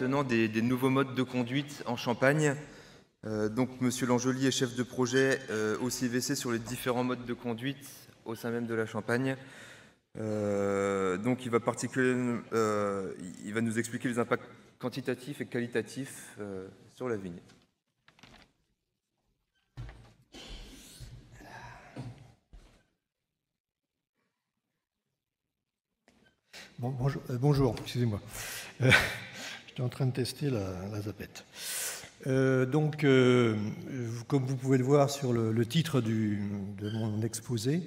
maintenant des nouveaux modes de conduite en Champagne. Donc, Monsieur Langely est chef de projet au CIVC sur les différents modes de conduite au sein même de la Champagne. Donc, il va nous expliquer les impacts quantitatifs et qualitatifs sur la vigne. Bon, bonjour, excusez-moi. J'étais en train de tester la zapette. Comme vous pouvez le voir sur le titre de mon exposé,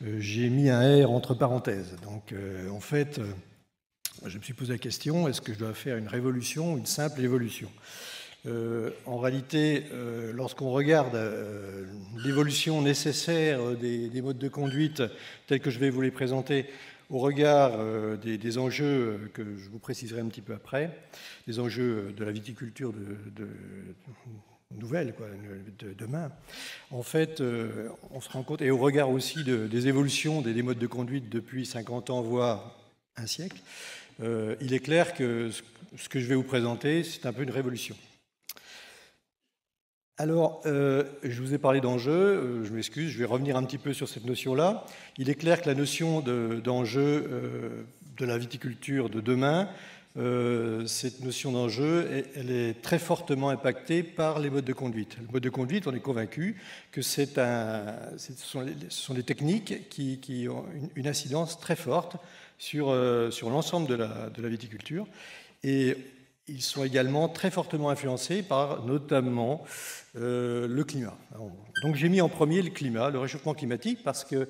j'ai mis un R entre parenthèses. Donc, en fait, je me suis posé la question, est-ce que je dois faire une révolution ou une simple évolution ? En réalité, lorsqu'on regarde l'évolution nécessaire des modes de conduite tels que je vais vous les présenter, au regard des enjeux que je vous préciserai un petit peu après, des enjeux de la viticulture nouvelle, de demain, en fait, on se rend compte, et au regard aussi des évolutions des modes de conduite depuis 50 ans, voire un siècle, il est clair que ce que je vais vous présenter, c'est un peu une révolution. Alors, je vous ai parlé d'enjeu, je m'excuse, je vais revenir un petit peu sur cette notion-là. Il est clair que la notion d'enjeu de la viticulture de demain, cette notion d'enjeu, elle est très fortement impactée par les modes de conduite. Le mode de conduite, on est convaincu que ce sont des techniques qui ont une incidence très forte sur l'ensemble de la viticulture. Et ils sont également très fortement influencés par notamment le climat. Donc j'ai mis en premier le climat, le réchauffement climatique, parce que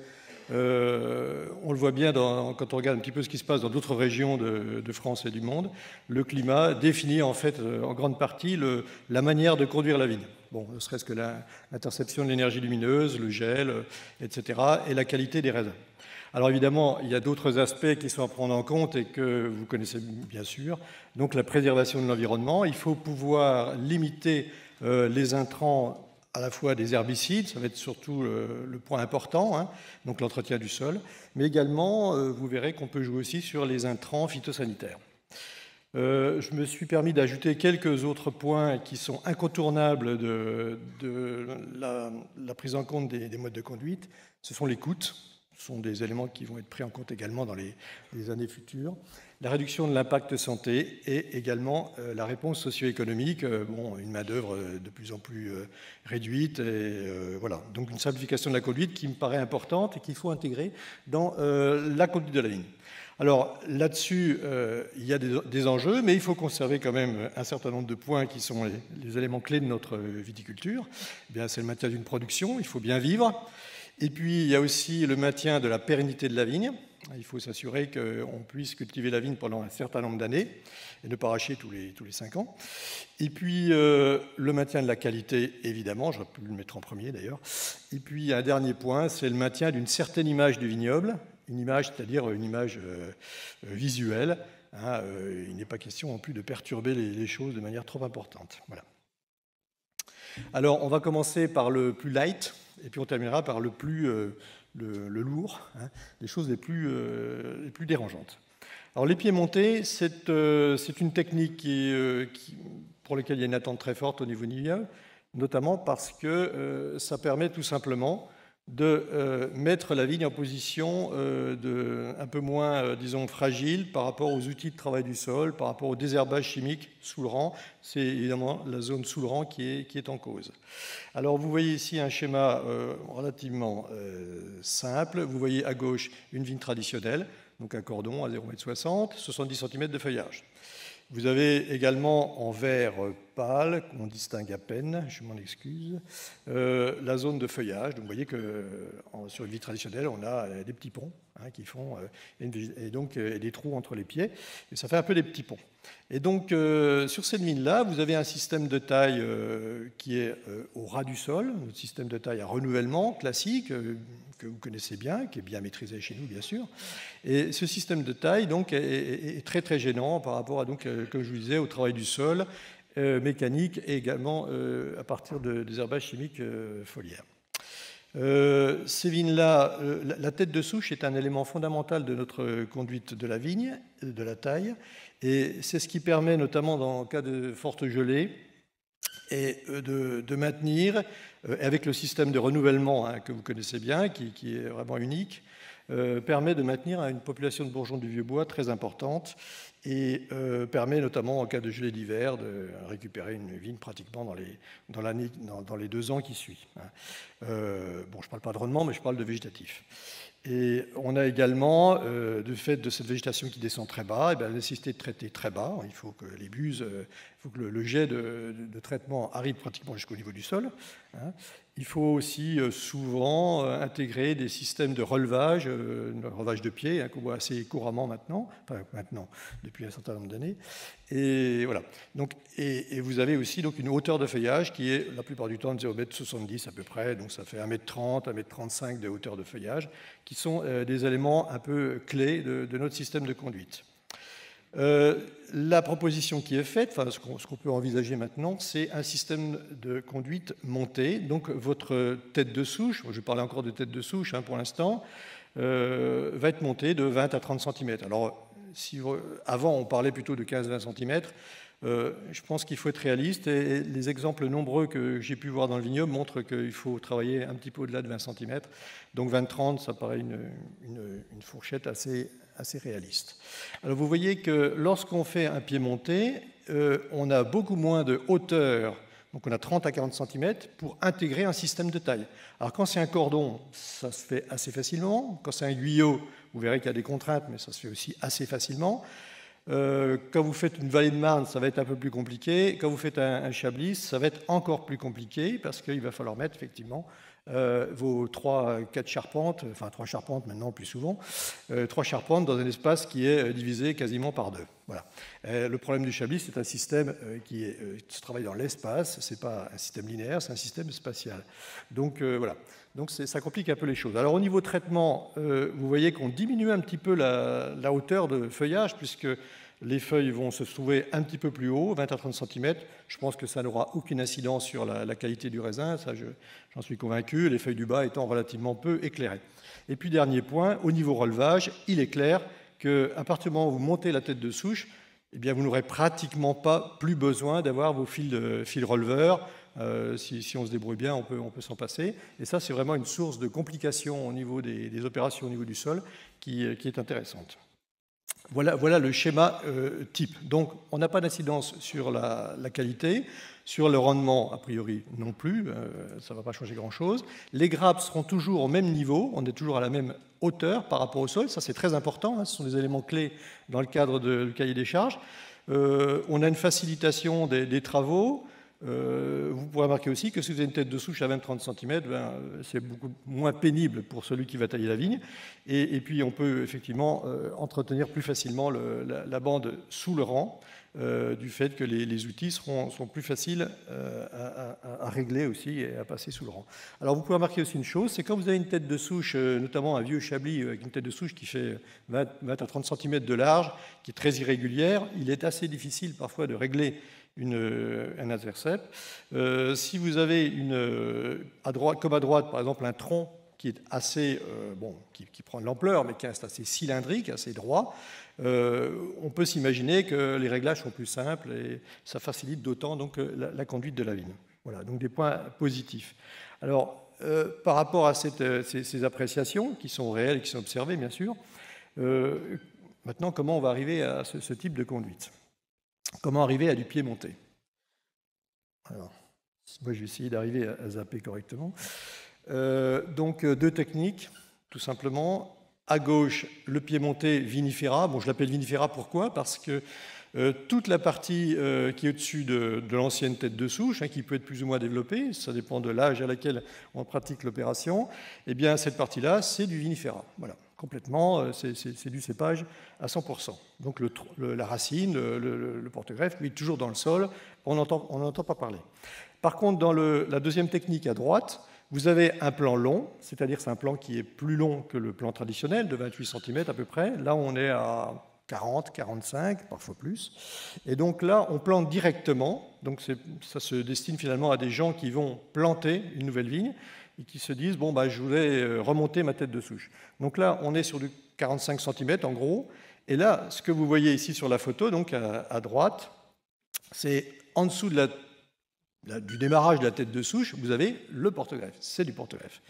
on le voit bien quand on regarde un petit peu ce qui se passe dans d'autres régions de France et du monde. Le climat définit en fait en grande partie la manière de conduire la vigne. Bon, ne serait-ce que l'interception de l'énergie lumineuse, le gel, etc., et la qualité des raisins. Alors évidemment, il y a d'autres aspects qui sont à prendre en compte et que vous connaissez bien sûr. Donc la préservation de l'environnement, il faut pouvoir limiter les intrants à la fois des herbicides, ça va être surtout le point important, hein, donc l'entretien du sol, mais également, vous verrez qu'on peut jouer aussi sur les intrants phytosanitaires. Je me suis permis d'ajouter quelques autres points qui sont incontournables de la prise en compte des modes de conduite. Ce sont les coûts. Ce sont des éléments qui vont être pris en compte également dans les années futures. La réduction de l'impact santé et également la réponse socio-économique, une main-d'œuvre de plus en plus réduite. Voilà. Donc une simplification de la conduite qui me paraît importante et qu'il faut intégrer dans la conduite de la vigne. Alors là-dessus, il y a des enjeux, mais il faut conserver quand même un certain nombre de points qui sont les éléments clés de notre viticulture. Eh bien, c'est le maintien d'une production, il faut bien vivre. Et puis, il y a aussi le maintien de la pérennité de la vigne. Il faut s'assurer qu'on puisse cultiver la vigne pendant un certain nombre d'années et ne pas arracher tous les 5 ans. Et puis, le maintien de la qualité, évidemment, j'aurais pu le mettre en premier d'ailleurs. Et puis, un dernier point, c'est le maintien d'une certaine image du vignoble, une image, c'est-à-dire une image visuelle. Hein, il n'est pas question non plus de perturber les choses de manière trop importante. Voilà. Alors, on va commencer par le plus light, et puis on terminera par le lourd, hein, les choses les plus dérangeantes. Alors, les pieds montés, c'est une technique pour laquelle il y a une attente très forte au niveau vignoble, notamment parce que ça permet tout simplement de mettre la vigne en position un peu moins, disons, fragile par rapport aux outils de travail du sol, par rapport au désherbage chimique sous le rang. C'est évidemment la zone sous le rang qui est en cause. Alors, vous voyez ici un schéma relativement simple. Vous voyez à gauche une vigne traditionnelle, donc un cordon à 0,60 m, 70 cm de feuillage. Vous avez également en vert pâle, qu'on distingue à peine, je m'en excuse, la zone de feuillage. Donc vous voyez que sur une vigne traditionnelle, on a des petits ponts hein, qui font et donc des trous entre les pieds, et ça fait un peu des petits ponts. Et donc sur cette vigne-là, vous avez un système de taille qui est au ras du sol, notre système de taille à renouvellement classique que vous connaissez bien, qui est bien maîtrisé chez nous bien sûr. Et ce système de taille donc est très très gênant par rapport à donc comme je vous disais au travail du sol mécanique et également à partir des herbages chimiques foliaires. Ces vignes-là, la tête de souche est un élément fondamental de notre conduite de la vigne, de la taille, et c'est ce qui permet, notamment dans le cas de forte gelée, et de maintenir, avec le système de renouvellement que vous connaissez bien, qui est vraiment unique, permet de maintenir une population de bourgeons du vieux bois très importante et permet notamment en cas de gelée d'hiver de récupérer une vigne pratiquement dans les 2 ans qui suivent. Bon, je ne parle pas de rendement, mais je parle de végétatif. Et on a également, du fait de cette végétation qui descend très bas, la nécessité de traiter très bas. Il faut que les buses, il faut que le jet de traitement arrive pratiquement jusqu'au niveau du sol. Il faut aussi souvent intégrer des systèmes de relevage de pied, qu'on voit assez couramment maintenant, depuis un certain nombre d'années. Et voilà. Donc, et vous avez aussi donc une hauteur de feuillage qui est la plupart du temps de 0,70 m à peu près, donc ça fait 1,30 m, 1,35 m de hauteur de feuillage, qui sont des éléments un peu clés de notre système de conduite. La proposition qui est faite, ce qu'on peut envisager maintenant, c'est un système de conduite monté. Donc votre tête de souche, je vais parler encore de tête de souche pour l'instant, va être montée de 20 à 30 cm. Alors, avant, on parlait plutôt de 15-20 cm. Je pense qu'il faut être réaliste et les exemples nombreux que j'ai pu voir dans le vignoble montrent qu'il faut travailler un petit peu au-delà de 20 cm. Donc 20-30, ça paraît une fourchette assez réaliste. Alors vous voyez que lorsqu'on fait un pied monté, on a beaucoup moins de hauteur, donc on a 30 à 40 cm pour intégrer un système de taille. Alors quand c'est un cordon, ça se fait assez facilement. Quand c'est un guyot, vous verrez qu'il y a des contraintes, mais ça se fait aussi assez facilement. Quand vous faites une vallée de Marne, ça va être un peu plus compliqué. Quand vous faites un Chablis, ça va être encore plus compliqué parce qu'il va falloir mettre effectivement vos 3-4 charpentes, enfin 3 charpentes maintenant plus souvent, 3 charpentes dans un espace qui est divisé quasiment par 2. Voilà. Le problème du Chablis, c'est un système qui se travaille dans l'espace, ce n'est pas un système linéaire, c'est un système spatial. Donc voilà. Donc ça complique un peu les choses. Alors au niveau traitement, vous voyez qu'on diminue un petit peu la hauteur de feuillage puisque les feuilles vont se trouver un petit peu plus haut, 20 à 30 cm. Je pense que ça n'aura aucune incidence sur la qualité du raisin, ça j'en suis convaincu, les feuilles du bas étant relativement peu éclairées. Et puis dernier point, au niveau relevage, il est clair qu'à partir du moment où vous montez la tête de souche, eh bien, vous n'aurez pratiquement pas plus besoin d'avoir vos fils releveurs. Si on se débrouille bien, on peut s'en passer. Et ça, c'est vraiment une source de complications au niveau des opérations au niveau du sol qui est intéressante. Voilà le schéma type. Donc, on n'a pas d'incidence sur la qualité, sur le rendement, a priori non plus, ça ne va pas changer grand-chose. Les grappes seront toujours au même niveau, on est toujours à la même hauteur par rapport au sol, ça c'est très important, ce sont des éléments clés dans le cadre du cahier des charges. On a une facilitation des travaux. Vous pourrez remarquer aussi que si vous avez une tête de souche à 20-30 cm, c'est beaucoup moins pénible pour celui qui va tailler la vigne. Et puis on peut effectivement entretenir plus facilement la bande sous le rang, du fait que les outils sont plus faciles à régler aussi et à passer sous le rang. Alors vous pouvez remarquer aussi une chose, c'est quand vous avez une tête de souche, notamment un vieux Chablis avec une tête de souche qui fait 20 à 30 cm de large, qui est très irrégulière, il est assez difficile parfois de régler un adversaire. Si vous avez comme à droite, par exemple, un tronc qui est assez, qui prend de l'ampleur, mais qui reste assez cylindrique, assez droit, on peut s'imaginer que les réglages sont plus simples et ça facilite d'autant donc la conduite de la vigne. Voilà, donc des points positifs. Alors, par rapport à ces appréciations qui sont réelles et qui sont observées, bien sûr, maintenant, comment on va arriver à ce type de conduite ? Comment arriver à du pied monté? Alors, moi, je vais essayer d'arriver à zapper correctement. Donc, 2 techniques, tout simplement. À gauche, le pied monté vinifera. Bon, je l'appelle vinifera, pourquoi? Parce que toute la partie qui est au-dessus de l'ancienne tête de souche, qui peut être plus ou moins développée, ça dépend de l'âge à laquelle on pratique l'opération, eh bien, cette partie-là, c'est du vinifera. Voilà. Complètement, c'est du cépage à 100%. Donc la racine, le porte-greffe, lui, est toujours dans le sol, on n'entend pas parler. Par contre, dans la deuxième technique à droite, vous avez un plan long, c'est-à-dire c'est un plan qui est plus long que le plan traditionnel, de 28 cm à peu près. Là, on est à 40, 45, parfois plus. Et donc là, on plante directement. Donc ça se destine finalement à des gens qui vont planter une nouvelle vigne. et qui se disent, bon, bah, je voulais remonter ma tête de souche. Donc là, on est sur du 45 cm en gros, et là, ce que vous voyez ici sur la photo, donc à droite, c'est en dessous du démarrage de la tête de souche, vous avez le porte-greffe, c'est du porte-greffe.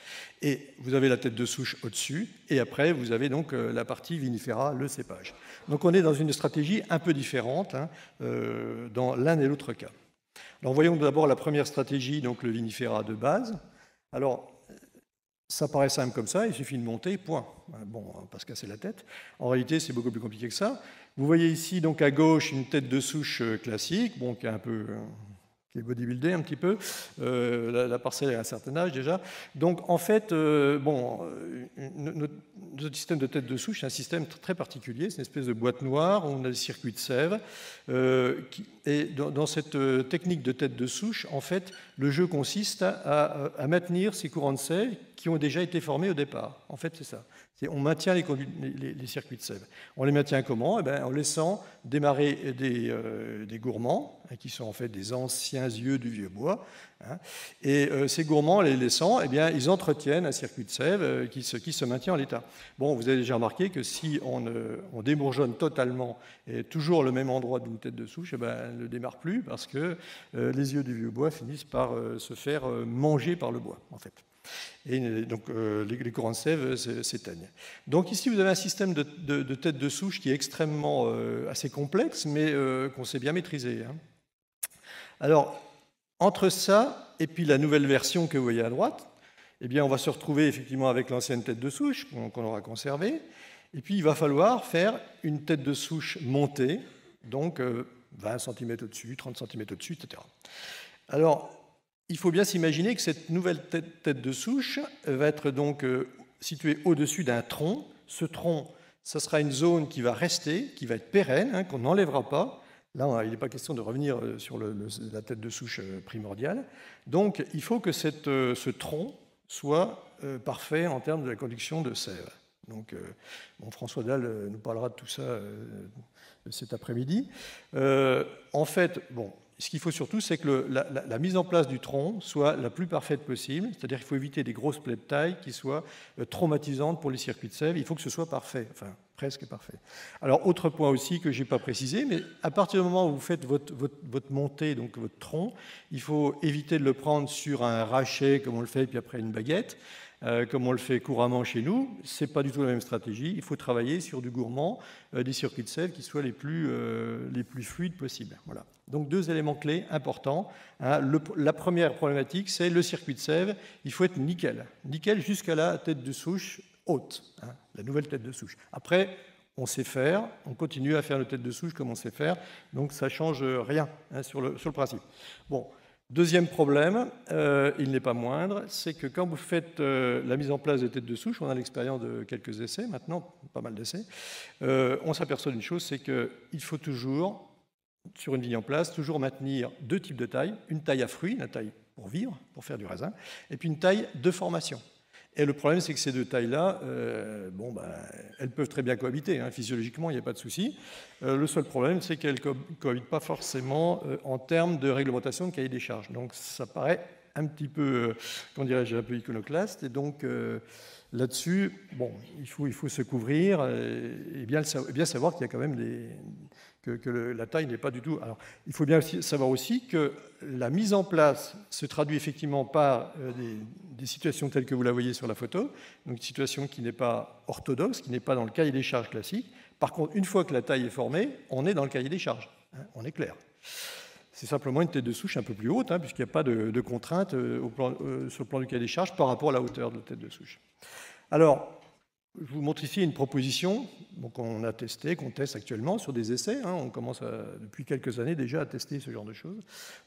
Et vous avez la tête de souche au-dessus, et après, vous avez donc la partie vinifera, le cépage. Donc on est dans une stratégie un peu différente dans l'un et l'autre cas. Alors voyons d'abord la première stratégie, donc le vinifera de base. Alors, ça paraît simple comme ça, il suffit de monter, point. Bon, on va pas se casser la tête. En réalité, c'est beaucoup plus compliqué que ça. Vous voyez ici, donc à gauche, une tête de souche classique, bon, qui est un peu... qui est bodybuildé un petit peu, la parcelle a un certain âge déjà. Donc en fait, notre système de tête de souche, c'est un système très particulier, c'est une espèce de boîte noire où on a des circuits de sève. Et dans cette technique de tête de souche, en fait, le jeu consiste à maintenir ces courants de sève qui ont déjà été formés au départ. En fait, c'est ça. On maintient les circuits de sève. On les maintient comment? En laissant démarrer des gourmands, qui sont en fait des anciens yeux du vieux bois. Et ces gourmands, les laissant, ils entretiennent un circuit de sève qui se maintient en l'état. Bon, vous avez déjà remarqué que si on débourgeonne totalement et toujours le même endroit d'une tête de souche, elle ne démarre plus parce que les yeux du vieux bois finissent par se faire manger par le bois, en fait. Et donc les courants de sève s'éteignent. Donc ici, vous avez un système de tête de souche qui est extrêmement assez complexe, mais qu'on sait bien maîtriser. Alors, entre ça et puis la nouvelle version que vous voyez à droite, on va se retrouver effectivement avec l'ancienne tête de souche qu'on aura conservée. Et puis, il va falloir faire une tête de souche montée, donc 20 cm au-dessus, 30 cm au-dessus, etc. Alors, il faut bien s'imaginer que cette nouvelle tête de souche va être donc située au-dessus d'un tronc. Ce tronc, ça sera une zone qui va rester, qui va être pérenne, qu'on n'enlèvera pas. Là, il n'est pas question de revenir sur la tête de souche primordiale. Donc, il faut que ce tronc soit parfait en termes de la conduction de sève. Donc, François Dalle nous parlera de tout ça cet après-midi. En fait, ce qu'il faut surtout, c'est que la mise en place du tronc soit la plus parfaite possible, c'est-à-dire qu'il faut éviter des grosses plaies de taille qui soient traumatisantes pour les circuits de sève. Il faut que ce soit parfait, enfin presque parfait. Alors, autre point aussi que je n'ai pas précisé, mais à partir du moment où vous faites votre montée, donc votre tronc, il faut éviter de le prendre sur un rachet, comme on le fait, puis après une baguette, comme on le fait couramment chez nous. Ce n'est pas du tout la même stratégie. Il faut travailler sur du gourmand, des circuits de sève qui soient les plus fluides possibles. Voilà. Donc, deux éléments clés importants. La première problématique, c'est le circuit de sève. Il faut être nickel. Nickel jusqu'à la tête de souche haute, la nouvelle tête de souche. Après, on sait faire, on continue à faire la tête de souche comme on sait faire, donc ça ne change rien sur le principe. Bon, deuxième problème, il n'est pas moindre, c'est que quand vous faites la mise en place de tête de souche, on a l'expérience de quelques essais maintenant, pas mal d'essais, on s'aperçoit d'une chose, c'est qu'il faut toujours, sur une vigne en place, toujours maintenir deux types de tailles, une taille à fruits, la taille pour vivre, pour faire du raisin, et puis une taille de formation. Et le problème, c'est que ces deux tailles-là, elles peuvent très bien cohabiter. Physiologiquement, il n'y a pas de souci. Le seul problème, c'est qu'elles ne cohabitent pas forcément en termes de réglementation de cahier des charges. Donc, ça paraît un petit peu, comment dirais-je, un peu iconoclaste. Et donc, là-dessus, il faut se couvrir et bien savoir qu'il y a quand même que la taille n'est pas du tout... Alors, il faut bien savoir aussi que la mise en place se traduit effectivement par des situations telles que vous la voyez sur la photo, donc une situation qui n'est pas orthodoxe, qui n'est pas dans le cahier des charges classique. Par contre, une fois que la taille est formée, on est dans le cahier des charges, on est clair. C'est simplement une tête de souche un peu plus haute, puisqu'il n'y a pas de contrainte sur le plan du cahier des charges par rapport à la hauteur de la tête de souche. Alors, je vous montre ici une proposition qu'on a testée, qu'on teste actuellement sur des essais. On commence depuis quelques années déjà à tester ce genre de choses.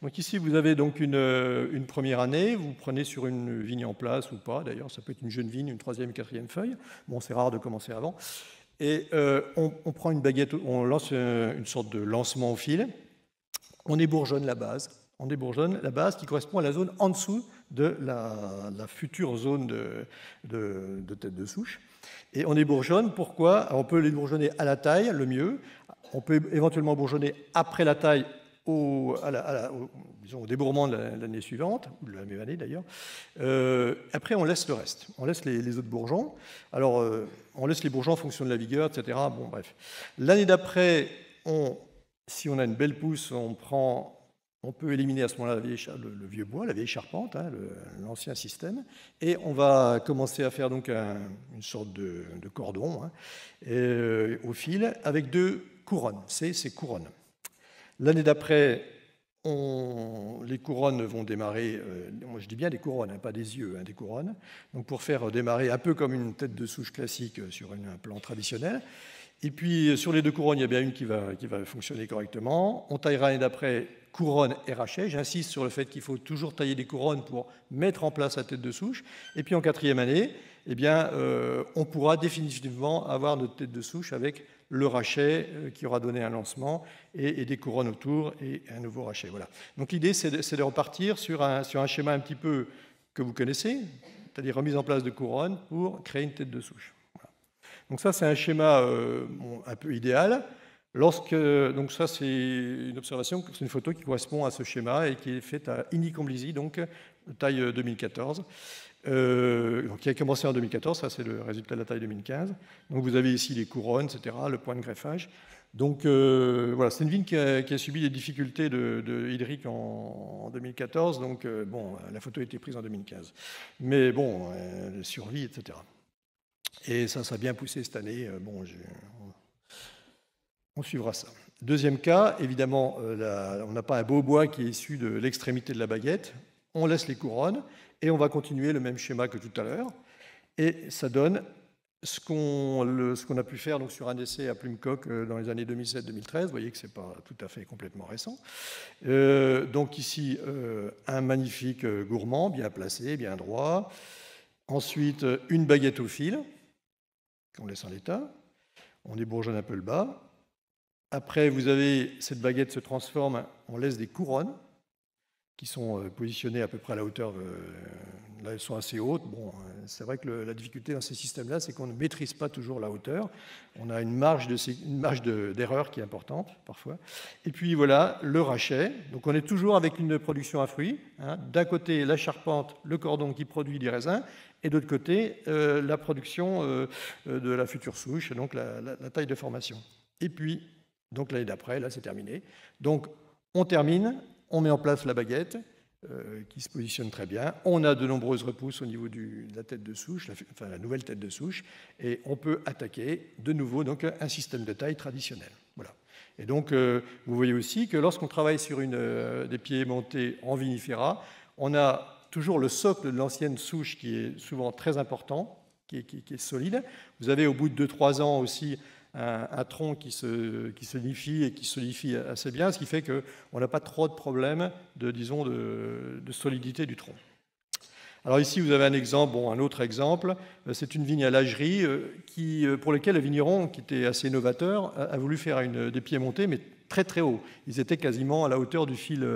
Donc ici, vous avez donc une première année. Vous prenez sur une vigne en place ou pas. D'ailleurs, ça peut être une jeune vigne, une troisième, quatrième feuille. Bon, c'est rare de commencer avant. Et on prend une baguette, on lance une sorte de lancement au fil. On ébourgeonne la base. On débourgeonne la base qui correspond à la zone en dessous de la future zone de tête de souche. Et on ébourgeonne, pourquoi? Alors on peut les bourgeonner à la taille, le mieux. On peut éventuellement bourgeonner après la taille disons, au débourrement de l'année suivante, ou de la même année d'ailleurs. Après, on laisse le reste. On laisse les autres bourgeons. Alors, on laisse les bourgeons en fonction de la vigueur, etc. Bon, bref. L'année d'après, si on a une belle pousse, on peut éliminer à ce moment-là le vieux bois, la vieille charpente, hein, l'ancien système, et on va commencer à faire donc une sorte de cordon, hein, au fil avec 2 couronnes. C'est couronnes. L'année d'après, les couronnes vont démarrer, moi je dis bien des couronnes, hein, pas des yeux, hein, des couronnes, donc pour faire démarrer un peu comme une tête de souche classique sur un plan traditionnel. Et puis sur les 2 couronnes, il y a bien une qui va fonctionner correctement. On taillera l'année d'après couronne et rachet. J'insiste sur le fait qu'il faut toujours tailler des couronnes pour mettre en place la tête de souche. Et puis en 4e année, eh bien, on pourra définitivement avoir notre tête de souche avec le rachet qui aura donné un lancement et des couronnes autour et un nouveau rachet. Voilà. Donc l'idée, c'est de repartir sur un schéma un petit peu que vous connaissez, c'est-à-dire remise en place de couronnes pour créer une tête de souche. Voilà. Donc ça, c'est un schéma un peu idéal. Donc ça, c'est une observation, c'est une photo qui correspond à ce schéma et qui est faite à Igny-Comblizy, donc taille 2014. Donc, qui a commencé en 2014, ça c'est le résultat de la taille 2015. Donc vous avez ici les couronnes, etc., le point de greffage. Donc voilà, c'est une vigne qui a subi des difficultés hydriques en 2014, donc bon, la photo a été prise en 2015. Mais bon, elle survit, etc. Et ça a bien poussé cette année. Bon, on suivra ça. Deuxième cas, évidemment, on n'a pas un beau bois qui est issu de l'extrémité de la baguette. On laisse les couronnes et on va continuer le même schéma que tout à l'heure. Et ça donne ce qu'on a pu faire donc, sur un essai à Plumecoq dans les années 2007-2013. Vous voyez que ce n'est pas tout à fait complètement récent. Donc ici, un magnifique gourmand, bien placé, bien droit. Ensuite, une baguette au fil, qu'on laisse en l'état. On débourgeonne un peu le bas. Après, vous avez cette baguette se transforme, on laisse des couronnes qui sont positionnées à peu près à la hauteur, là elles sont assez hautes. Bon, c'est vrai que la difficulté dans ces systèmes-là, c'est qu'on ne maîtrise pas toujours la hauteur. On a une marge d'erreur qui est importante parfois. Et puis voilà, le rachet. Donc on est toujours avec une production à fruits. Hein. D'un côté, la charpente, le cordon qui produit des raisins, et de l'autre côté, la production de la future souche, donc la taille de formation. Et puis, donc l'année d'après, là c'est terminé. Donc on termine, on met en place la baguette qui se positionne très bien. On a de nombreuses repousses au niveau de la tête de souche, enfin la nouvelle tête de souche, et on peut attaquer de nouveau donc, un système de taille traditionnel. Voilà. Et donc vous voyez aussi que lorsqu'on travaille sur des pieds montés en vinifera, on a toujours le socle de l'ancienne souche qui est souvent très important, qui est solide. Vous avez au bout de 2-3 ans aussi un tronc qui se solidifie et qui solidifie assez bien, ce qui fait qu'on n'a pas trop de problèmes de solidité du tronc. Alors ici, vous avez un exemple, un autre exemple, c'est une vigne à lagerie pour laquelle le vigneron, qui était assez novateur, a voulu faire des pieds montés, mais très très haut. Ils étaient quasiment à la hauteur du fil,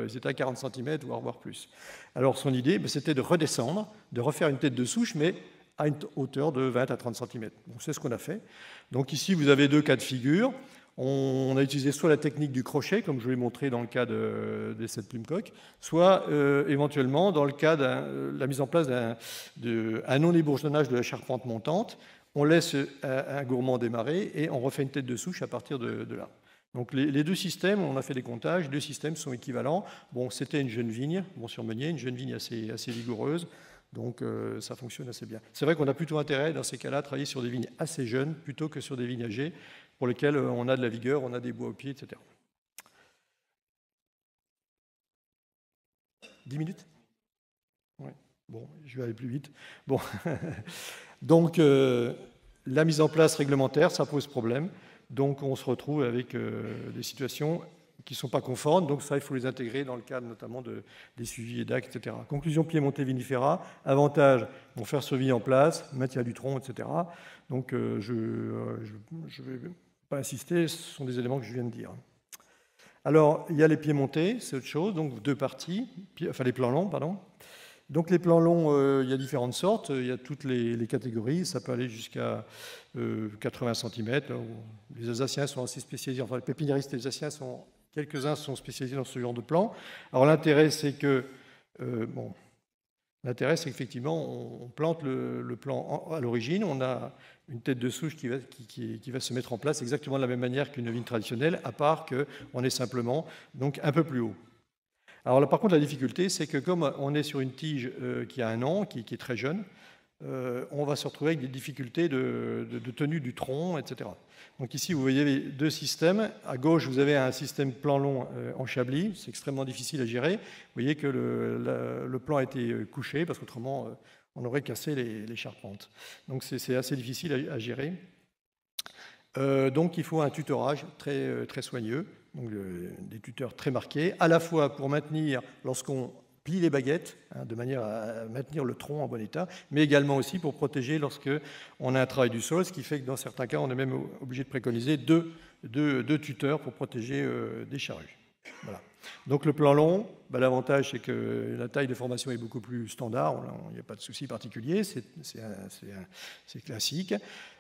ils étaient à 40 cm, voire plus. Alors son idée, c'était de redescendre, de refaire une tête de souche, mais à une hauteur de 20 à 30 cm. Donc c'est ce qu'on a fait. Donc ici, vous avez 2 cas de figure. On a utilisé soit la technique du crochet, comme je vous l'ai montré dans le cas des 7 Plumecoq, soit éventuellement dans le cas de la mise en place d'un non-ébourgeonnage de la charpente montante. On laisse un gourmand démarrer et on refait une tête de souche à partir de là. Donc les 2 systèmes, on a fait des comptages, les 2 systèmes sont équivalents. Bon, c'était une jeune vigne, sur Meunier, une jeune vigne assez vigoureuse. Donc ça fonctionne assez bien. C'est vrai qu'on a plutôt intérêt, dans ces cas-là, à travailler sur des vignes assez jeunes plutôt que sur des vignes âgées pour lesquelles on a de la vigueur, on a des bois au pied, etc. 10 minutes ? Ouais. Bon, je vais aller plus vite. Bon. Donc la mise en place réglementaire, ça pose problème. Donc on se retrouve avec des situations qui ne sont pas conformes, donc ça, il faut les intégrer dans le cadre notamment des suivis EDAC, etc. Conclusion piémontais vinifera, avantage, faire ce vie en place, maintien du tronc, etc. Donc je ne vais pas insister, ce sont des éléments que je viens de dire. Alors, il y a les piémontais, c'est autre chose, donc 2 parties, enfin les plans longs, pardon. Donc les plans longs, il y a différentes sortes, il y a toutes les catégories, ça peut aller jusqu'à 80 cm. Les Alsaciens sont assez spécialisés, enfin les pépiniéristes alsaciens sont quelques-uns sont spécialisés dans ce genre de plan. Alors l'intérêt, c'est que, l'intérêt, c'est qu'effectivement, on plante le plan à l'origine, on a une tête de souche qui va se mettre en place exactement de la même manière qu'une vigne traditionnelle, à part qu'on est simplement donc un peu plus haut. Alors là, par contre, la difficulté, c'est que comme on est sur une tige qui a 1 an, qui est très jeune, on va se retrouver avec des difficultés de tenue du tronc, etc. Donc ici, vous voyez les 2 systèmes. À gauche, vous avez un système plan long en Chablis. C'est extrêmement difficile à gérer. Vous voyez que le plan a été couché, parce qu'autrement, on aurait cassé les charpentes. Donc c'est assez difficile à gérer. Donc il faut un tutorage très, très soigneux, donc des tuteurs très marqués, à la fois pour maintenir, lorsqu'on plie les baguettes, de manière à maintenir le tronc en bon état, mais également aussi pour protéger lorsqu'on a un travail du sol, ce qui fait que dans certains cas, on est même obligé de préconiser deux tuteurs pour protéger des charrues. Voilà. Donc le plan long, l'avantage c'est que la taille de formation est beaucoup plus standard, il n'y a pas de souci particulier, c'est classique,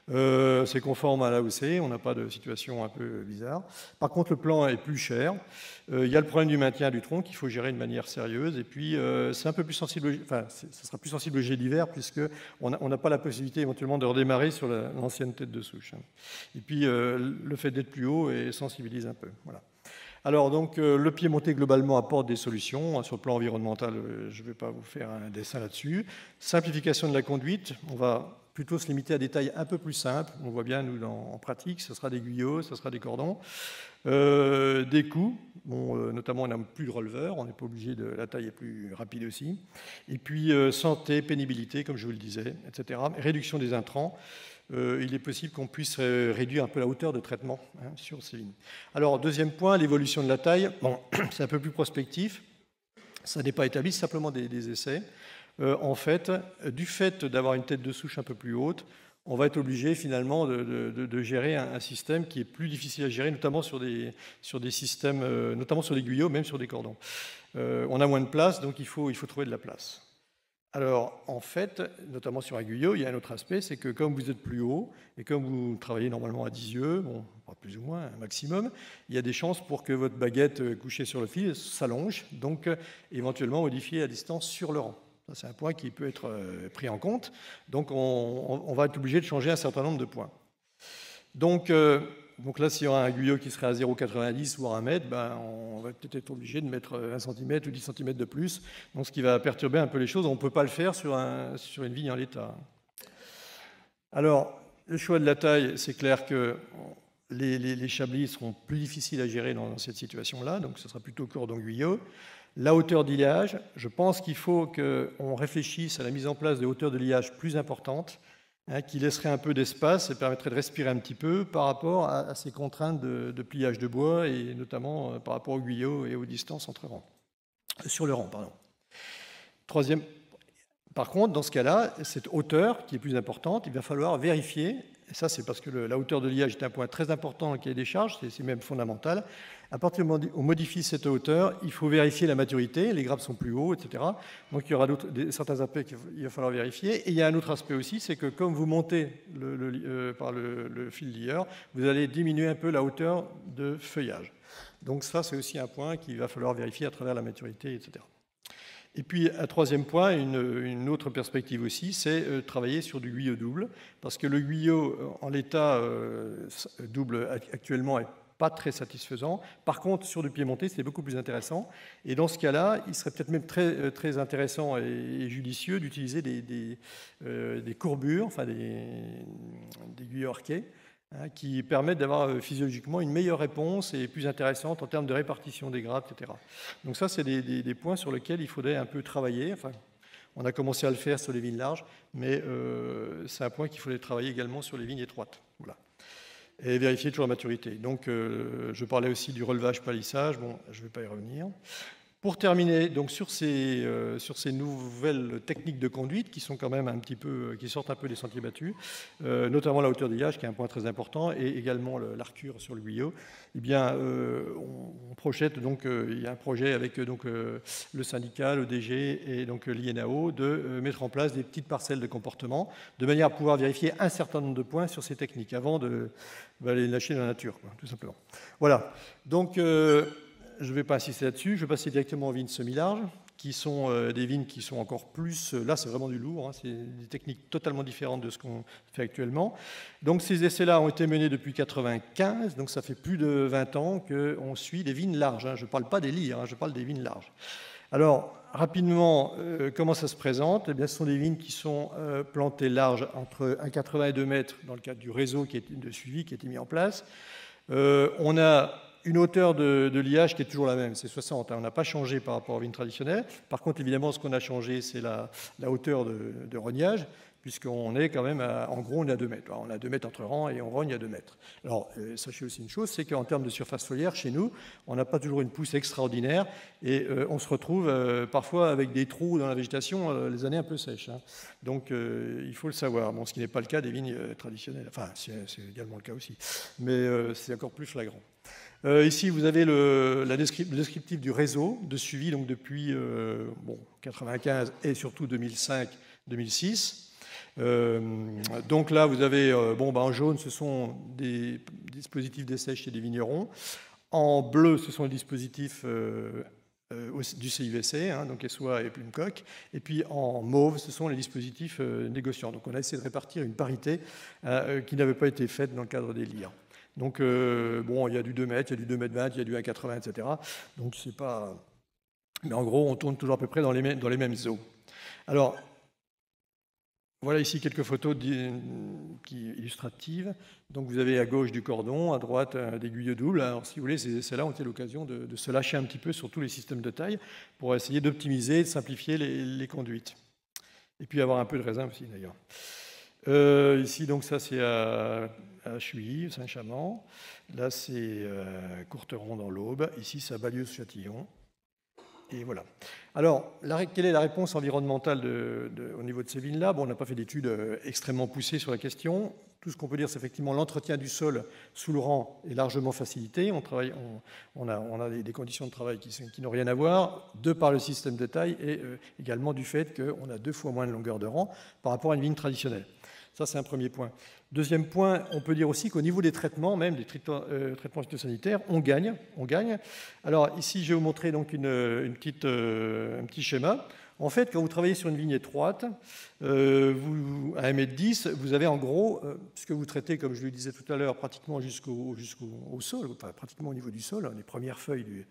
c'est conforme à l'AOC, on n'a pas de situation un peu bizarre. Par contre le plan est plus cher, il y a le problème du maintien du tronc qu'il faut gérer de manière sérieuse, et puis c'est un peu plus sensible, ça sera plus sensible au jet d'hiver puisqu'on n'a pas la possibilité éventuellement de redémarrer sur l'ancienne tête de souche. Et puis le fait d'être plus haut sensibilise un peu. Voilà. Alors, donc, le piémontais, globalement, apporte des solutions. Sur le plan environnemental, je ne vais pas vous faire un dessin là-dessus. Simplification de la conduite, on va plutôt se limiter à des tailles un peu plus simples. On voit bien, nous, en pratique, ce sera des guyos, ce sera des cordons. Des coups, notamment, on n'a plus de releveur, on n'est pas obligé la taille est plus rapide aussi. Et puis, santé, pénibilité, comme je vous le disais, etc. Réduction des intrants. Il est possible qu'on puisse réduire un peu la hauteur de traitement sur ces vignes. Alors, deuxième point, l'évolution de la taille. Bon, c'est un peu plus prospectif. Ça n'est pas établi, c'est simplement des essais. En fait, du fait d'avoir une tête de souche un peu plus haute, on va être obligé finalement de gérer un système qui est plus difficile à gérer, notamment sur des systèmes, notamment sur des guyos, même sur des cordons. On a moins de place, donc il faut trouver de la place. Alors, en fait, notamment sur un guyot, il y a un autre aspect, c'est que comme vous êtes plus haut et comme vous travaillez normalement à 10 yeux, bon, pas plus ou moins, un maximum, il y a des chances pour que votre baguette couchée sur le fil s'allonge, donc éventuellement modifier la distance sur le rang. Ça, c'est un point qui peut être pris en compte. Donc, on va être obligé de changer un certain nombre de points. Donc là, si on a un guyot qui serait à 0,90 voire 1 mètre, on va peut-être être obligé de mettre 1 cm ou 10 cm de plus, donc ce qui va perturber un peu les choses. On ne peut pas le faire sur une vigne en l'état. Alors, le choix de la taille, c'est clair que les chablis seront plus difficiles à gérer dans cette situation-là, donc ce sera plutôt cordon-guyot. La hauteur de liage, je pense qu'il faut qu'on réfléchisse à la mise en place de hauteurs de liage plus importantes, qui laisserait un peu d'espace et permettrait de respirer un petit peu par rapport à ces contraintes de pliage de bois et notamment par rapport au guyot et aux distances entre rangs. Sur le rang, pardon. Troisième. Par contre, dans ce cas-là, cette hauteur qui est plus importante, il va falloir vérifier, et ça c'est parce que la hauteur de liage est un point très important dans le cahier des charges, c'est même fondamental. À partir du moment où on modifie cette hauteur, il faut vérifier la maturité, les grappes sont plus hauts, etc. Donc il y aura certains aspects qu'il va falloir vérifier. Et il y a un autre aspect aussi, c'est que comme vous montez par le fil lieur, vous allez diminuer un peu la hauteur de feuillage. Donc ça, c'est aussi un point qu'il va falloir vérifier à travers la maturité, etc. Et puis, un troisième point, une autre perspective aussi, c'est travailler sur du guyot double, parce que le guyot, en l'état double actuellement, est pas très satisfaisant. Par contre, sur du piémontais, c'est beaucoup plus intéressant. Et dans ce cas-là, il serait peut-être même très, très intéressant et judicieux d'utiliser des courbures, enfin des guyots arqués, qui permettent d'avoir physiologiquement une meilleure réponse et plus intéressante en termes de répartition des grappes, etc. Donc ça, c'est des points sur lesquels il faudrait un peu travailler. Enfin, on a commencé à le faire sur les vignes larges, mais c'est un point qu'il faudrait travailler également sur les vignes étroites. Voilà. Et vérifier toujours la maturité. Donc, je parlais aussi du relevage palissage. Bon, je ne vais pas y revenir. Pour terminer, donc sur ces nouvelles techniques de conduite qui sont quand même un petit peu, qui sortent un peu des sentiers battus, notamment la hauteur d'illage qui est un point très important, et également l'arcure sur le guyot, eh bien, on projette donc, il y a un projet avec donc le syndicat, le DG et donc l'INAO de mettre en place des petites parcelles de comportement de manière à pouvoir vérifier un certain nombre de points sur ces techniques avant de les lâcher dans la nature, quoi, tout simplement. Voilà. Donc je ne vais pas insister là-dessus, je vais passer directement aux vignes semi-larges, qui sont des vignes qui sont encore plus... Là, c'est vraiment du lourd, hein, c'est des techniques totalement différentes de ce qu'on fait actuellement. Donc ces essais-là ont été menés depuis 1995, donc ça fait plus de 20 ans qu'on suit des vignes larges. Hein. Je ne parle pas des lyres, hein, je parle des vignes larges. Alors, rapidement, comment ça se présente? Eh bien, ce sont des vignes qui sont plantées larges entre 1,80 et 2 mètres dans le cadre du réseau de suivi qui a été mis en place. On a une hauteur de liage qui est toujours la même, c'est 60. Hein, on n'a pas changé par rapport aux vignes traditionnelles. Par contre, évidemment, ce qu'on a changé, c'est la hauteur de rognage, puisqu'on est quand même, en gros, on est à 2 mètres. Alors, on a 2 mètres entre rangs et on rogne à 2 mètres. Alors, sachez aussi une chose, c'est qu'en termes de surface foliaire, chez nous, on n'a pas toujours une pousse extraordinaire et on se retrouve parfois avec des trous dans la végétation les années un peu sèches. Hein. Donc, il faut le savoir. Bon, ce qui n'est pas le cas des vignes traditionnelles. Enfin, c'est également le cas aussi. Mais c'est encore plus flagrant. Ici, vous avez le descriptif du réseau de suivi donc depuis 1995 et surtout 2005-2006. Donc là, vous avez, en jaune, ce sont des dispositifs d'essai chez des vignerons. En bleu, ce sont les dispositifs du CIVC, hein, donc SOA et Plumecoq. Et puis en mauve, ce sont les dispositifs négociants. Donc on a essayé de répartir une parité qui n'avait pas été faite dans le cadre des LIR. Donc, il y a du 2 mètres, il y a du 2 mètres 20, il y a du 1,80, etc. Donc, c'est pas... Mais en gros, on tourne toujours à peu près dans les mêmes eaux. Alors, voilà ici quelques photos illustratives. Donc, vous avez à gauche du cordon, à droite des guyos doubles. Alors, si vous voulez, ces essais-là ont été l'occasion de se lâcher un petit peu sur tous les systèmes de taille pour essayer d'optimiser, de simplifier les conduites. Et puis, avoir un peu de raisin aussi, d'ailleurs. Ici, donc, ça, c'est à Chuy, Saint-Chamond. Là, c'est Courteron dans l'Aube. Ici, c'est à Ballieu-Châtillon. Et voilà. Alors, quelle est la réponse environnementale au niveau de ces vignes-là? Bon, on n'a pas fait d'études extrêmement poussées sur la question. Tout ce qu'on peut dire, c'est effectivement l'entretien du sol sous le rang est largement facilité. On a des conditions de travail qui n'ont rien à voir, de par le système de taille et également du fait qu'on a 2 fois moins de longueur de rang par rapport à une vigne traditionnelle. Ça, c'est un premier point. Deuxième point, on peut dire aussi qu'au niveau des traitements, même des traitements phytosanitaires, on gagne. Alors ici, je vais vous montrer donc un petit schéma. En fait, quand vous travaillez sur une vigne étroite, à 1,10 m, vous avez en gros, puisque vous traitez, comme je le disais tout à l'heure, pratiquement jusqu'au sol, enfin pratiquement au niveau du sol, les premières feuilles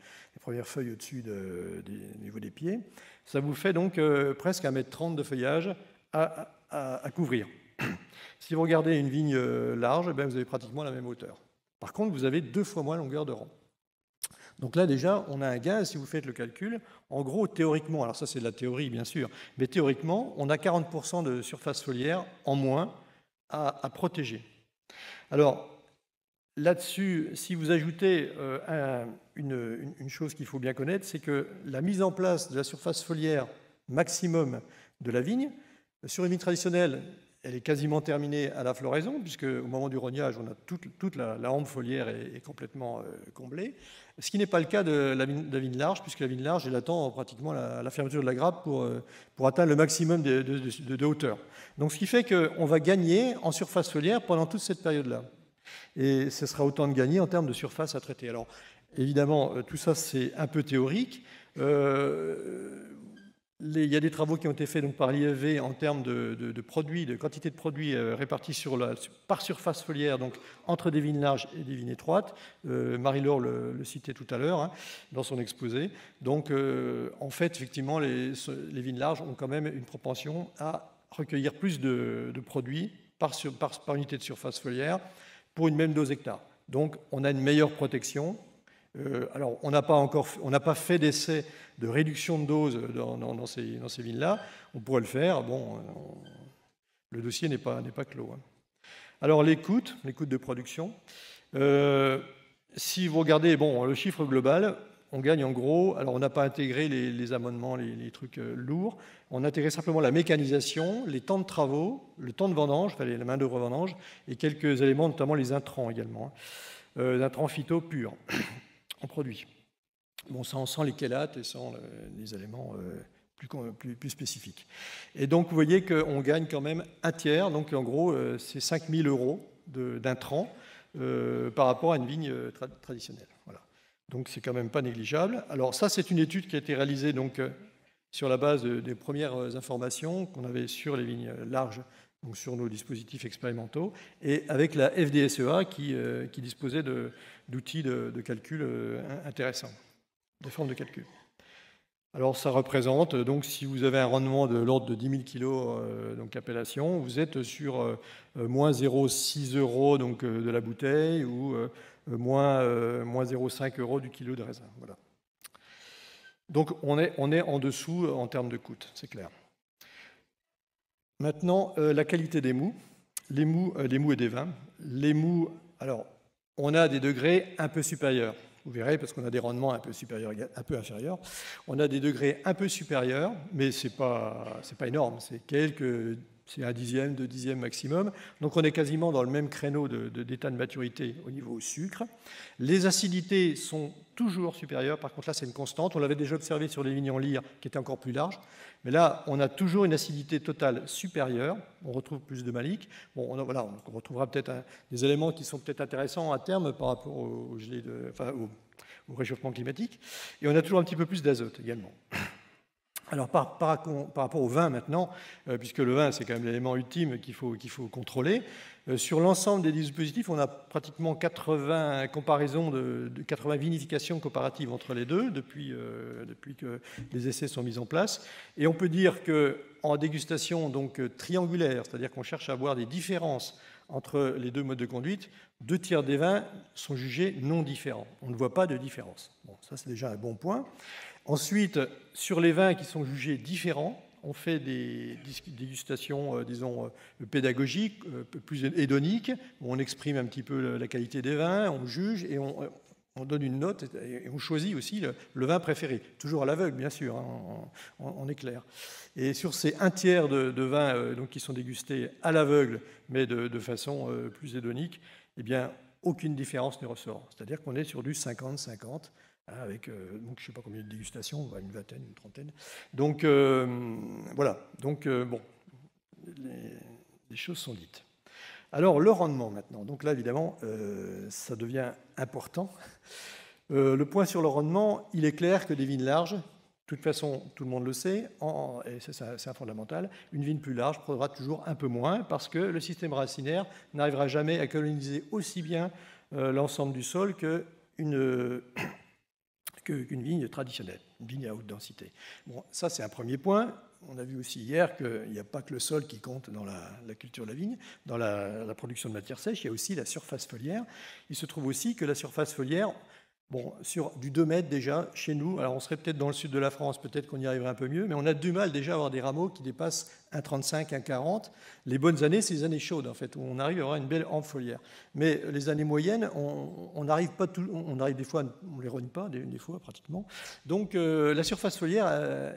au-dessus au niveau des pieds, ça vous fait donc presque 1,30 m de feuillage à couvrir. Si vous regardez une vigne large, vous avez pratiquement la même hauteur. Par contre, vous avez 2 fois moins longueur de rang. Donc là, déjà, on a un gain, si vous faites le calcul. En gros, théoriquement, alors ça c'est de la théorie, bien sûr, mais théoriquement, on a 40% de surface foliaire en moins à protéger. Alors, là-dessus, si vous ajoutez une chose qu'il faut bien connaître, c'est que la mise en place de la surface foliaire maximum de la vigne, sur une vigne traditionnelle, elle est quasiment terminée à la floraison, puisque au moment du rognage, on a toute la hampe foliaire est complètement comblée. Ce qui n'est pas le cas de la vigne large, puisque la vigne large, elle attend pratiquement la fermeture de la grappe pour atteindre le maximum de hauteur. Donc, ce qui fait qu'on va gagner en surface foliaire pendant toute cette période-là. Et ce sera autant de gagner en termes de surface à traiter. Alors, évidemment, tout ça, c'est un peu théorique. Il y a des travaux qui ont été faits donc, par l'IFV en termes de produits, de quantité de produits répartis par surface foliaire, donc entre des vignes larges et des vignes étroites. Marie-Laure le citait tout à l'heure hein, dans son exposé. Donc, en fait, effectivement, les vignes larges ont quand même une propension à recueillir plus de produits par unité de surface foliaire pour une même dose hectare. Donc, on a une meilleure protection. Alors, on n'a pas fait d'essai de réduction de dose dans ces vignes-là. On pourrait le faire. Bon, le dossier n'est pas clos. Hein. Alors, les coûts de production. Si vous regardez le chiffre global, on gagne en gros, alors on n'a pas intégré les amendements, les trucs lourds, on a intégré simplement la mécanisation, les temps de travaux, le temps de vendange, enfin la main-d'œuvre vendange, et quelques éléments, notamment les intrants également, les intrants phyto purs en produit. Bon, ça, on sent les chélates et sans les éléments plus spécifiques. Et donc, vous voyez qu'on gagne quand même un tiers, donc en gros, c'est 5 000 € d'intrants par rapport à une vigne traditionnelle. Voilà. Donc, c'est quand même pas négligeable. Alors, ça, c'est une étude qui a été réalisée donc, sur la base des premières informations qu'on avait sur les vignes larges, donc sur nos dispositifs expérimentaux, et avec la FDSEA qui disposait d'outils de calcul intéressants, de formes de calcul. Alors, ça représente, donc, si vous avez un rendement de l'ordre de 10 000 kg, donc appellation, vous êtes sur moins 0,6 € donc, de la bouteille ou moins 0,5 € du kilo de raisin. Voilà. Donc, on est en dessous en termes de coût, c'est clair. Maintenant, la qualité des mous. Les mous et des vins. Les mous, alors, on a des degrés un peu supérieurs. Vous verrez, parce qu'on a des rendements un peu supérieurs, un peu inférieurs. On a des degrés un peu supérieurs, mais c'est pas énorme. C'est un dixième, 2 dixièmes maximum. Donc on est quasiment dans le même créneau d'état de maturité au niveau sucre. Les acidités sont toujours supérieures. Par contre, là, c'est une constante. On l'avait déjà observé sur les vignes en lyre, qui étaient encore plus larges. Mais là, on a toujours une acidité totale supérieure. On retrouve plus de malique. Bon, on retrouvera peut-être des éléments qui sont peut-être intéressants à terme par rapport au réchauffement climatique. Et on a toujours un petit peu plus d'azote également. Alors, par rapport au vin maintenant, puisque le vin, c'est quand même l'élément ultime qu'il faut contrôler, sur l'ensemble des dispositifs, on a pratiquement 80 comparaisons, 80 vinifications comparatives entre les deux depuis que les essais sont mis en place. Et on peut dire qu'en dégustation donc, triangulaire, c'est-à-dire qu'on cherche à avoir des différences entre les deux modes de conduite, 2 tiers des vins sont jugés non différents. On ne voit pas de différence. Bon, ça, c'est déjà un bon point. Ensuite, sur les vins qui sont jugés différents, on fait des dégustations, disons, pédagogiques, plus hédoniques, où on exprime un petit peu la qualité des vins, on juge et on donne une note et on choisit aussi le vin préféré. Toujours à l'aveugle, bien sûr, hein, on est clair. Et sur ces 1 tiers de vins donc, qui sont dégustés à l'aveugle, mais de façon plus hédonique, eh bien, aucune différence ne ressort. C'est-à-dire qu'on est sur du 50-50. Avec, donc, je ne sais pas combien de dégustations, une vingtaine, une trentaine. Donc, voilà. Donc, bon, les choses sont dites. Alors, le rendement maintenant. Donc là, évidemment, ça devient important. Le point sur le rendement, il est clair que des vignes larges, de toute façon, tout le monde le sait, et c'est un fondamental, une vigne plus large produira toujours un peu moins parce que le système racinaire n'arrivera jamais à coloniser aussi bien l'ensemble du sol qu'une vigne traditionnelle, une vigne à haute densité. Bon, ça, c'est un premier point. On a vu aussi hier qu'il n'y a pas que le sol qui compte dans la culture de la vigne, dans la production de matière sèche, il y a aussi la surface foliaire. Il se trouve aussi que la surface foliaire, bon, sur du 2 mètres déjà, chez nous, alors on serait peut-être dans le sud de la France, peut-être qu'on y arriverait un peu mieux, mais on a du mal déjà à avoir des rameaux qui dépassent 1,35, 1,40. Les bonnes années, c'est les années chaudes, en fait, où on arrive à avoir une belle hampe foliaire. Mais les années moyennes, on arrive pas tout, on arrive des fois, on les rogne pas, des fois pratiquement. Donc la surface foliaire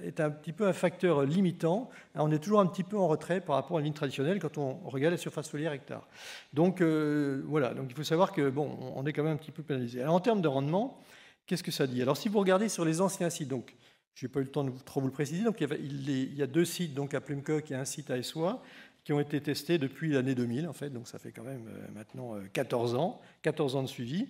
est un petit peu un facteur limitant. On est toujours un petit peu en retrait par rapport à une ligne traditionnelle quand on regarde la surface foliaire hectare. Donc voilà, donc il faut savoir que bon, on est quand même un petit peu pénalisé. Alors en termes de rendement, qu'est-ce que ça dit? Alors si vous regardez sur les anciens sites, donc je n'ai pas eu le temps de trop vous le préciser, donc il y a 2 sites, donc à Plumecoq et un site à Essois, qui ont été testés depuis l'année 2000, en fait, donc ça fait quand même maintenant 14 ans de suivi.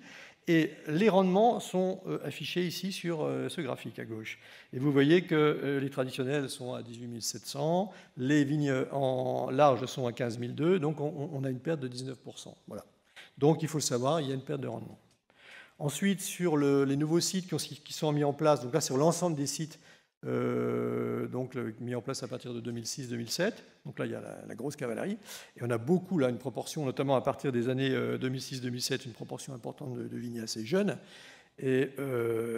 Et les rendements sont affichés ici sur ce graphique à gauche. Et vous voyez que les traditionnels sont à 18 700, les vignes en large sont à 15 200, donc on a une perte de 19%. Voilà. Donc il faut le savoir, il y a une perte de rendement. Ensuite, sur les nouveaux sites qui sont mis en place, donc là sur l'ensemble des sites donc mis en place à partir de 2006-2007, donc là il y a la grosse cavalerie, et on a beaucoup là une proportion, notamment à partir des années 2006-2007, une proportion importante de vignes assez jeunes, et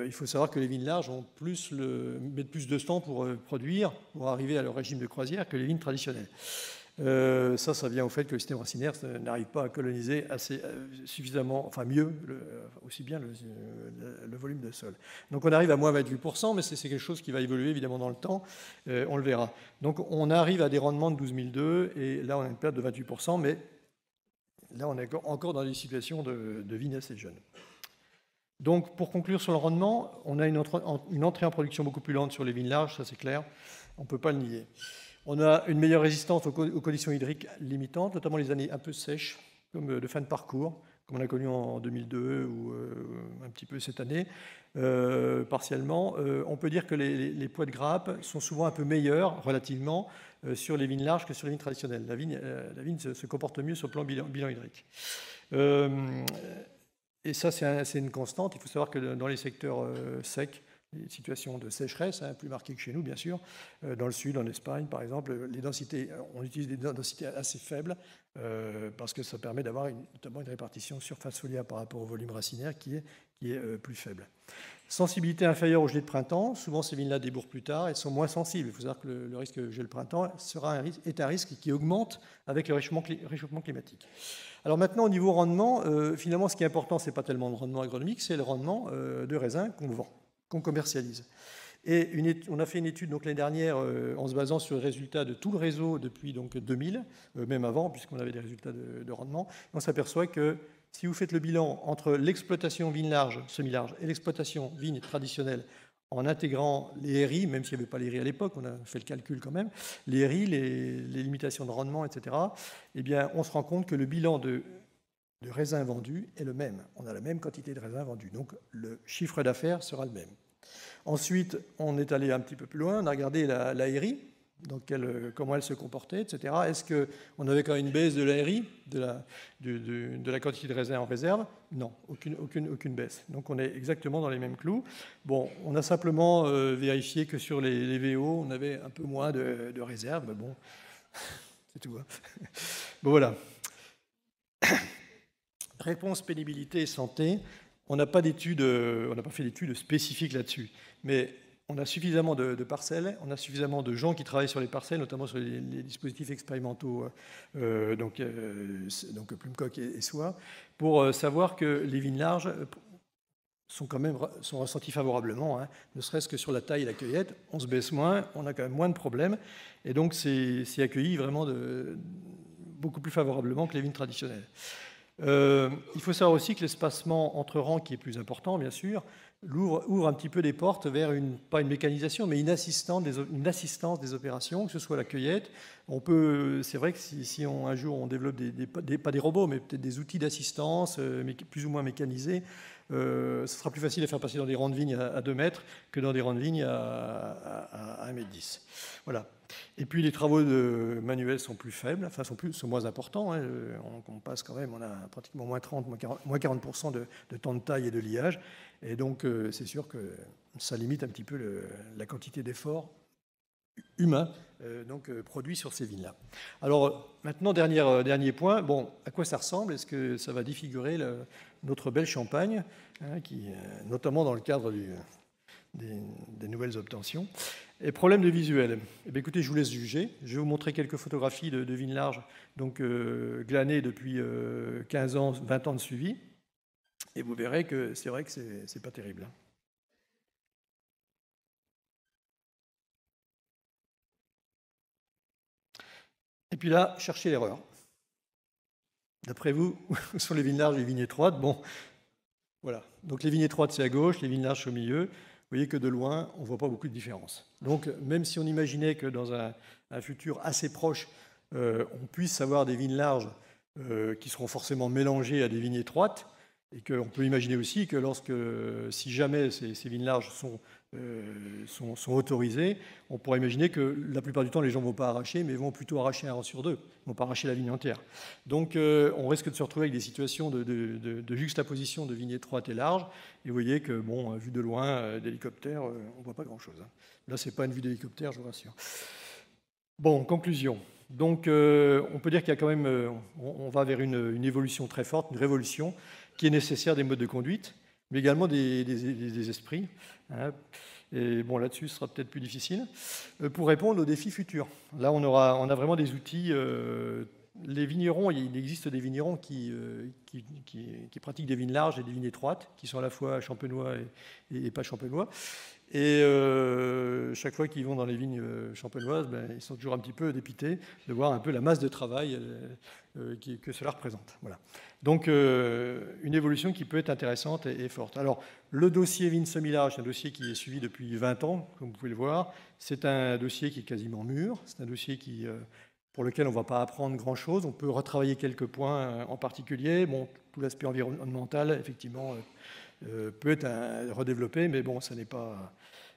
il faut savoir que les vignes larges mettent plus de temps pour produire, pour arriver à leur régime de croisière que les vignes traditionnelles. Ça vient au fait que le système racinaire n'arrive pas à coloniser suffisamment, enfin mieux, aussi bien le volume de sol. Donc on arrive à moins 28%, mais c'est quelque chose qui va évoluer évidemment dans le temps, on le verra. Donc on arrive à des rendements de 12 002, et là on a une perte de 28%, mais là on est encore dans des situations de vignes assez jeunes. Donc pour conclure sur le rendement, on a une entrée en production beaucoup plus lente sur les vignes larges, ça c'est clair, on ne peut pas le nier. On a une meilleure résistance aux conditions hydriques limitantes, notamment les années un peu sèches, comme de fin de parcours, comme on a connu en 2002 ou un petit peu cette année, partiellement. On peut dire que les poids de grappe sont souvent un peu meilleurs, relativement, sur les vignes larges que sur les vignes traditionnelles. La vigne se comporte mieux sur le plan bilan hydrique. Et ça, c'est une constante. Il faut savoir que dans les secteurs secs, les situations de sécheresse, plus marquées que chez nous, bien sûr. Dans le sud, en Espagne, par exemple, les densités, on utilise des densités assez faibles parce que ça permet d'avoir notamment une répartition surface foliaire par rapport au volume racinaire qui est plus faible. Sensibilité inférieure au gelée de printemps. Souvent, ces vignes-là débourrent plus tard. Elles sont moins sensibles. Il faut savoir que le risque de gelée de printemps est un risque qui augmente avec le réchauffement climatique. Alors maintenant, au niveau rendement, finalement, ce qui est important, ce n'est pas tellement le rendement agronomique, c'est le rendement de raisin qu'on vend, qu'on commercialise. Et on a fait une étude l'année dernière en se basant sur les résultats de tout le réseau depuis 2000, même avant, puisqu'on avait des résultats de rendement. Et on s'aperçoit que si vous faites le bilan entre l'exploitation vigne large, semi-large, et l'exploitation vigne traditionnelle, en intégrant les RI, même s'il n'y avait pas les RI à l'époque, on a fait le calcul quand même, les RI, les limitations de rendement, etc., eh bien, on se rend compte que le bilan de raisins vendus est le même. On a la même quantité de raisins vendus. Donc, le chiffre d'affaires sera le même. Ensuite, on est allé un petit peu plus loin, on a regardé la RI, donc comment elle se comportait, etc. Est-ce qu'on avait quand même une baisse de la RI, de la quantité de raisins en réserve? Non, aucune baisse. Donc on est exactement dans les mêmes clous. Bon, on a simplement vérifié que sur les VO, on avait un peu moins de réserve, mais bon, c'est tout. Hein. Bon, voilà. Réponse pénibilité et santé. On n'a pas fait d'études spécifiques là-dessus, mais on a suffisamment de parcelles, on a suffisamment de gens qui travaillent sur les parcelles, notamment sur les dispositifs expérimentaux, donc Plumecoq et Soie, pour savoir que les vignes larges sont ressenties favorablement, hein, ne serait-ce que sur la taille et la cueillette. On se baisse moins, on a quand même moins de problèmes, et donc c'est accueilli vraiment beaucoup plus favorablement que les vignes traditionnelles. Il faut savoir aussi que l'espacement entre rangs, qui est plus important, bien sûr, ouvre un petit peu des portes vers pas une mécanisation, mais une assistance des opérations, que ce soit la cueillette. C'est vrai que si un jour on développe pas des robots, mais peut-être des outils d'assistance plus ou moins mécanisés, ce sera plus facile à faire passer dans des rangs de vignes à 2 mètres que dans des rangs de vignes à 1,10 m. Voilà. Et puis les travaux manuels sont plus faibles, enfin sont moins importants. Hein. On passe quand même, on a pratiquement moins 40% de temps de taille et de liage. Et donc c'est sûr que ça limite un petit peu la quantité d'efforts humains produits sur ces vignes-là. Alors maintenant, dernier point, bon, à quoi ça ressemble? Est-ce que ça va défigurer notre belle Champagne, hein, notamment dans le cadre des nouvelles obtentions? Et problème de visuel. Eh bien, écoutez, je vous laisse juger. Je vais vous montrer quelques photographies de vignes larges, glanées depuis 15 ans, 20 ans de suivi. Et vous verrez que c'est vrai que c'est pas terrible. Et puis là, cherchez l'erreur. D'après vous, où sont les vignes larges et les vignes étroites? Bon, voilà. Donc les vignes étroites, c'est à gauche, les vignes larges, c'est au milieu. Vous voyez que de loin, on ne voit pas beaucoup de différence. Donc, même si on imaginait que dans un futur assez proche, on puisse avoir des vignes larges qui seront forcément mélangées à des vignes étroites, et qu'on peut imaginer aussi que si jamais ces vignes larges sont autorisées, on pourrait imaginer que la plupart du temps, les gens ne vont pas arracher, mais vont plutôt arracher un rang sur 2, ne vont pas arracher la vigne entière. Donc, on risque de se retrouver avec des situations de juxtaposition de vignes étroites et larges. Et vous voyez que, bon, vu de loin, d'hélicoptère, on ne voit pas grand-chose. Hein. Là, ce n'est pas une vue d'hélicoptère, je vous rassure. Bon, conclusion. Donc, on peut dire qu'il y a quand même, on va vers une évolution très forte, une révolution, qui est nécessaire des modes de conduite, mais également des esprits. Hein. Et bon, là-dessus, ce sera peut-être plus difficile. Pour répondre aux défis futurs, là, on a vraiment des outils. Les vignerons, il existe des vignerons qui pratiquent des vignes larges et des vignes étroites, qui sont à la fois champenois et pas champenois. Et chaque fois qu'ils vont dans les vignes champenoises, ils sont toujours un petit peu dépités de voir un peu la masse de travail que cela représente. Voilà. Donc, une évolution qui peut être intéressante et forte. Alors, le dossier vignes semi-larges, c'est un dossier qui est suivi depuis 20 ans, comme vous pouvez le voir. C'est un dossier qui est quasiment mûr. C'est un dossier pour lequel on ne va pas apprendre grand-chose. On peut retravailler quelques points en particulier. Bon, tout l'aspect environnemental, effectivement, peut être redéveloppé, mais bon, ça n'est pas...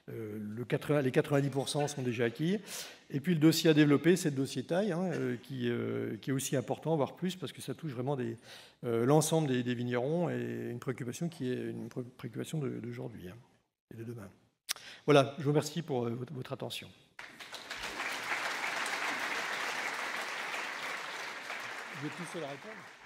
les 90% sont déjà acquis. Et puis le dossier à développer, c'est le dossier taille, qui est aussi important, voire plus, parce que ça touche vraiment l'ensemble des vignerons, et une préoccupation qui est une préoccupation d'aujourd'hui et de demain. Voilà, je vous remercie pour votre attention. Vous êtes tous seuls à répondre ?